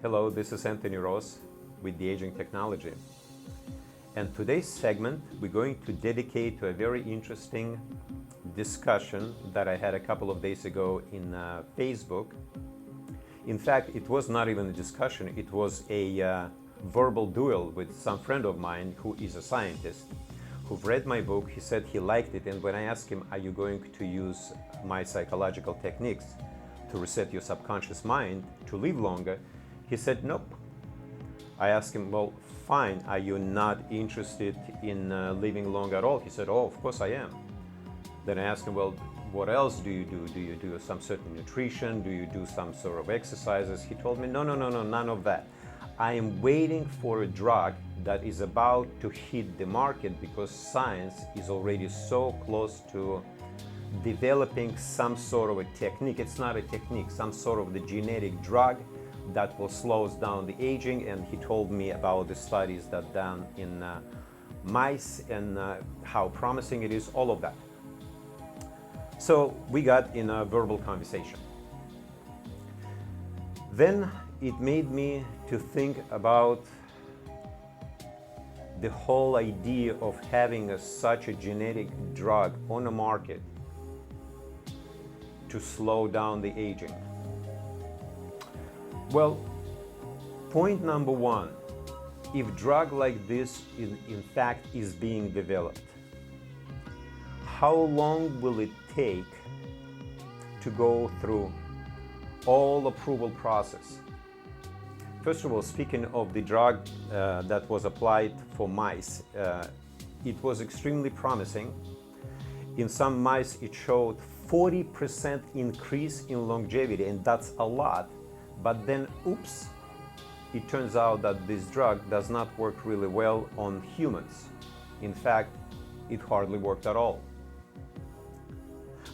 Hello, this is Anthony Ross with The Aging Technology. And today's segment we're going to dedicate to a very interesting discussion that I had a couple of days ago in Facebook. In fact, it was not even a discussion, it was a verbal duel with some friend of mine who is a scientist who've read my book. He said he liked it, and when I asked him, are you going to use my psychological techniques to reset your subconscious mind to live longer, he said nope. I asked him, well, fine, are you not interested in living long at all? He said, oh, of course I am. Then I asked him, well, what else do you do? Do you do some certain nutrition? Do you do some sort of exercises? He told me, no, none of that. I am waiting for a drug that is about to hit the market because science is already so close to developing some sort of a technique. It's not a technique, some sort of the genetic drug that will slow us down the aging. And he told me about the studies that done in mice and how promising it is, all of that. So we got in a verbal conversation. Then it made me to think about the whole idea of having such a genetic drug on the market to slow down the aging. Well, point number one, if drug like this in fact is being developed, how long will it take to go through all approval process? First of all, speaking of the drug that was applied for mice, it was extremely promising. In some mice, it showed 40% increase in longevity, and that's a lot. But then, oops, it turns out that this drug does not work really well on humans. In fact, it hardly worked at all.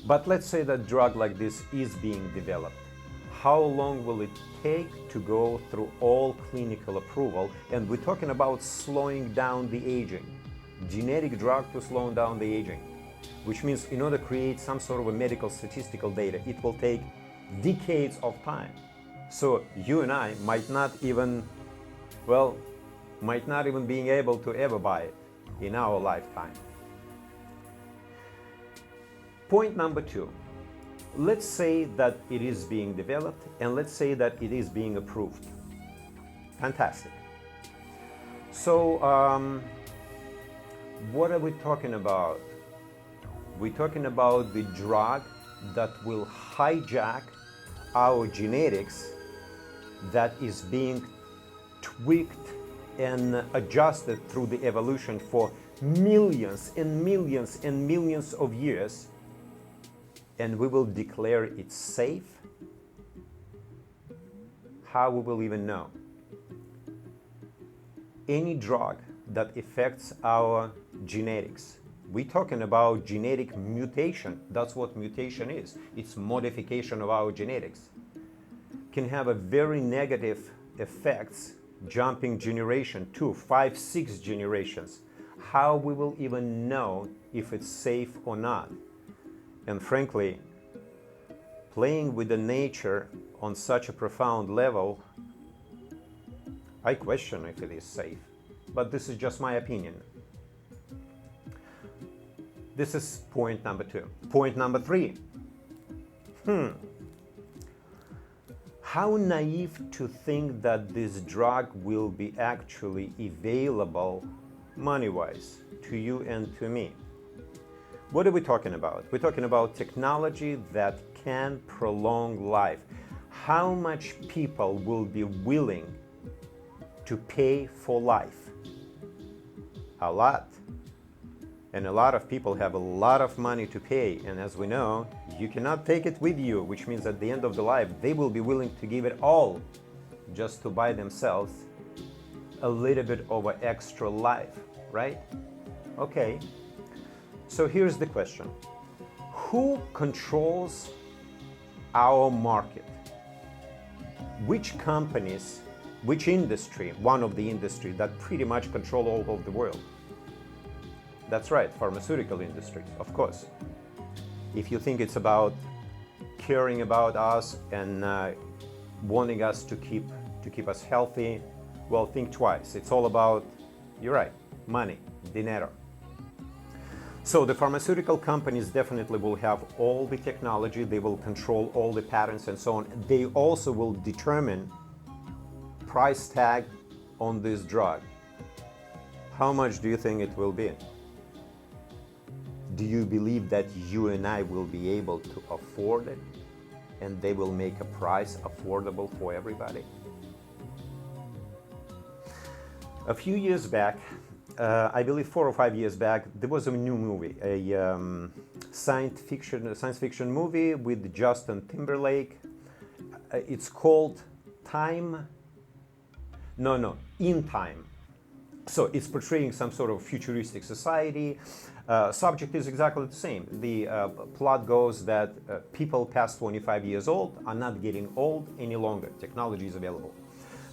But let's say that drug like this is being developed. How long will it take to go through all clinical approval? And we're talking about slowing down the aging. Genetic drug to slow down the aging, which means in order to create some sort of a medical statistical data, it will take decades of time. So you and I might not even being able to ever buy it in our lifetime. Point number two. Let's say that it is being developed, and let's say that it is being approved. Fantastic. So what are we talking about? We're talking about the drug that will hijack our genetics, that is being tweaked and adjusted through the evolution for millions and millions and millions of years, and we will declare it safe? How we will even know? Any drug that affects our genetics, we're talking about genetic mutation. That's what mutation is. It's modification of our genetics. Can have a very negative effects, jumping generation, 2, 5, 6 generations. How we will even know if it's safe or not? And frankly, playing with the nature on such a profound level, I question if it is safe. But this is just my opinion. This is point number two. Point number three. How naive to think that this drug will be actually available money-wise to you and to me. What are we talking about? We're talking about technology that can prolong life. How much people will be willing to pay for life? A lot. And a lot of people have a lot of money to pay. And as we know, you cannot take it with you, which means at the end of the life, they will be willing to give it all just to buy themselves a little bit of an extra life, right? Okay. So here's the question. Who controls our market? Which companies, which industry, one of the industry that pretty much control all of the world? That's right, pharmaceutical industry, of course. If you think it's about caring about us and wanting us to keep to keep us healthy, well, think twice. It's all about, you're right, money, dinero. So the pharmaceutical companies definitely will have all the technology, they will control all the patents and so on. They also will determine price tag on this drug. How much do you think it will be? Do you believe that you and I will be able to afford it and they will make a price affordable for everybody? A few years back, I believe 4 or 5 years back, there was a new movie, a science fiction movie with Justin Timberlake. It's called In Time. So it's portraying some sort of futuristic society. Subject is exactly the same. The plot goes that people past 25 years old are not getting old any longer. Technology is available.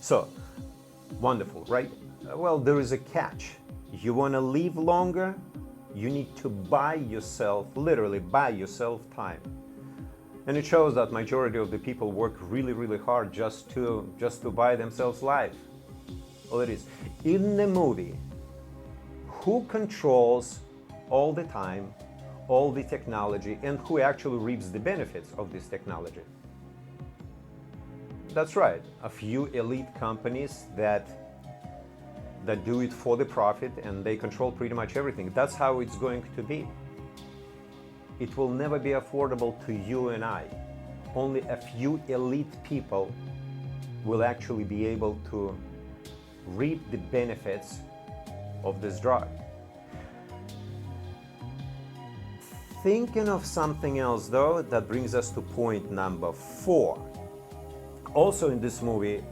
So, wonderful, right? Well, there is a catch. You want to live longer? You need to buy yourself, literally buy yourself time. And it shows that majority of the people work really, really hard just to buy themselves life. Well, it is. In the movie, who controls all the time, all the technology, and who actually reaps the benefits of this technology? That's right, a few elite companies that do it for the profit, and they control pretty much everything. That's how it's going to be. It will never be affordable to you and I. Only a few elite people will actually be able to reap the benefits of this drug. Thinking of something else though, that brings us to point number 4. Also in this movie,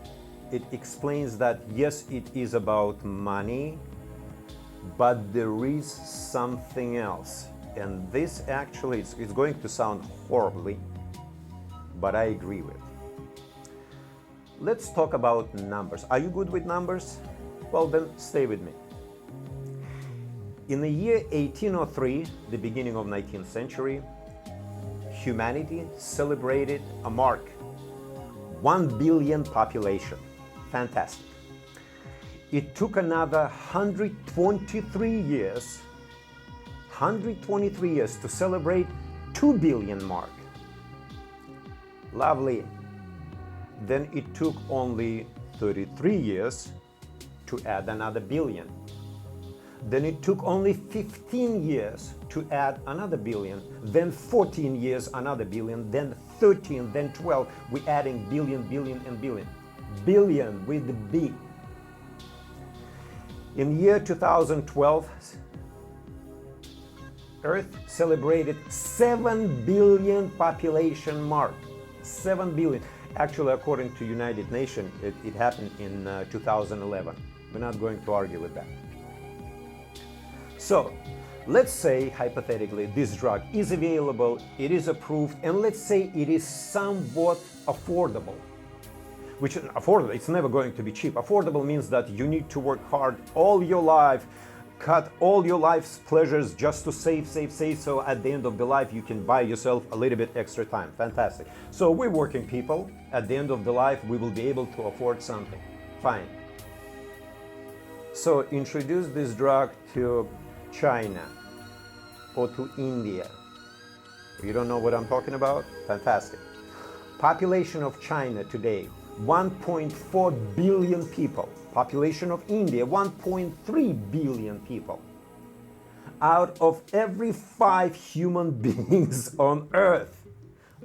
it explains that yes, it is about money, but there is something else. And this actually is going to sound horribly, but I agree with. Let's talk about numbers. Are you good with numbers? Well, then stay with me. In the year 1803, the beginning of 19th century, humanity celebrated a mark. 1 billion population. Fantastic. It took another 123 years to celebrate 2 billion mark. Lovely. Then it took only 33 years to add another billion. Then it took only 15 years to add another billion. Then 14 years, another billion. Then 13, then 12. We're adding billion, billion, and billion. Billion with the B. In year 2012, Earth celebrated 7 billion population mark. 7 billion. Actually, according to United Nations, it happened in 2011. We're not going to argue with that. So, let's say, hypothetically, this drug is available, it is approved, and let's say it is somewhat affordable. Which is affordable, it's never going to be cheap. Affordable means that you need to work hard all your life, cut all your life's pleasures just to save, so at the end of the life you can buy yourself a little bit extra time. Fantastic. So we're working people, at the end of the life we will be able to afford something. Fine. So introduce this drug to China or to India. You don't know what I'm talking about? Fantastic. Population of China today, 1.4 billion people. Population of India, 1.3 billion people. Out of every 5 human beings on Earth,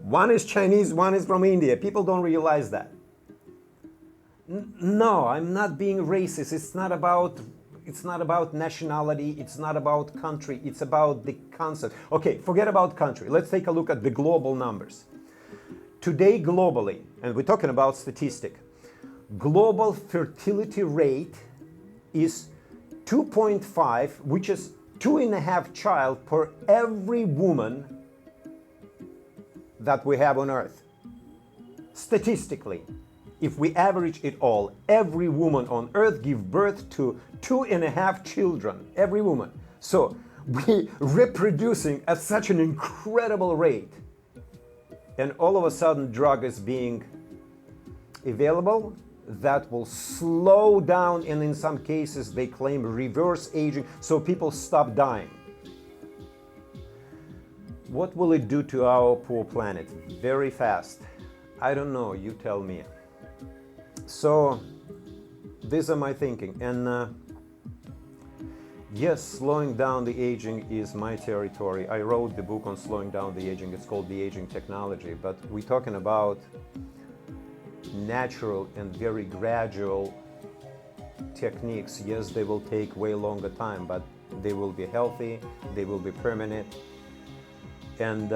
1 is Chinese, 1 is from India. People don't realize that. No, I'm not being racist. It's not about nationality, it's not about country, it's about the concept. Okay, forget about country. Let's take a look at the global numbers. Today globally, and we're talking about statistic, global fertility rate is 2.5, which is 2.5 child per every woman that we have on Earth. Statistically, if we average it all, every woman on Earth gives birth to 2.5 children, every woman. So we're reproducing at such an incredible rate. And all of a sudden, drug is being available. that will slow down, and in some cases they claim reverse aging, so people stop dying. What will it do to our poor planet? Very fast. I don't know, you tell me. So these are my thinking, and yes, slowing down the aging is my territory. I wrote the book on slowing down the aging. It's called The Aging Technology, but we're talking about natural and very gradual techniques. Yes, they will take way longer time, but they will be healthy, they will be permanent. And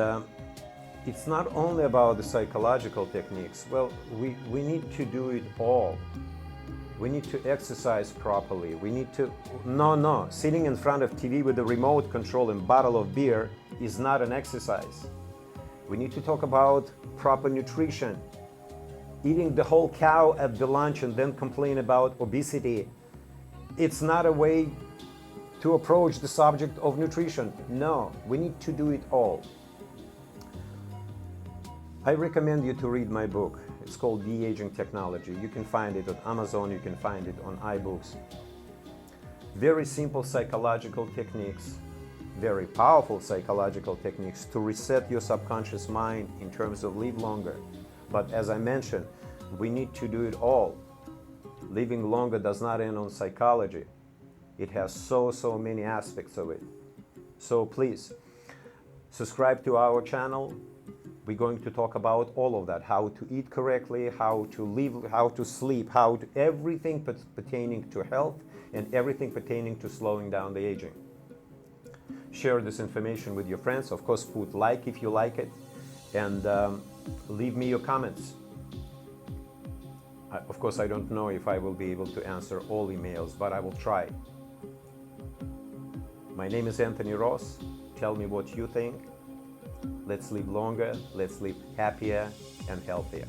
it's not only about the psychological techniques. Well, we need to do it all. We need to exercise properly. We need to, no, sitting in front of TV with a remote control and bottle of beer is not an exercise. We need to talk about proper nutrition. Eating the whole cow at the lunch and then complain about obesity, it's not a way to approach the subject of nutrition. No, we need to do it all. I recommend you to read my book. It's called The Aging Technology. You can find it on Amazon, you can find it on iBooks. Very simple psychological techniques, very powerful psychological techniques to reset your subconscious mind in terms of live longer. But as I mentioned, we need to do it all. Living longer does not end on psychology. It has so many aspects of it. So please, subscribe to our channel. We're going to talk about all of that, how to eat correctly, how to live, how to sleep, everything pertaining to health and everything pertaining to slowing down the aging. Share this information with your friends. Of course, put like if you like it, and leave me your comments. Of course, I don't know if I will be able to answer all emails, but I will try. My name is Anthony Ross. Tell me what you think. Let's live longer, let's live happier and healthier.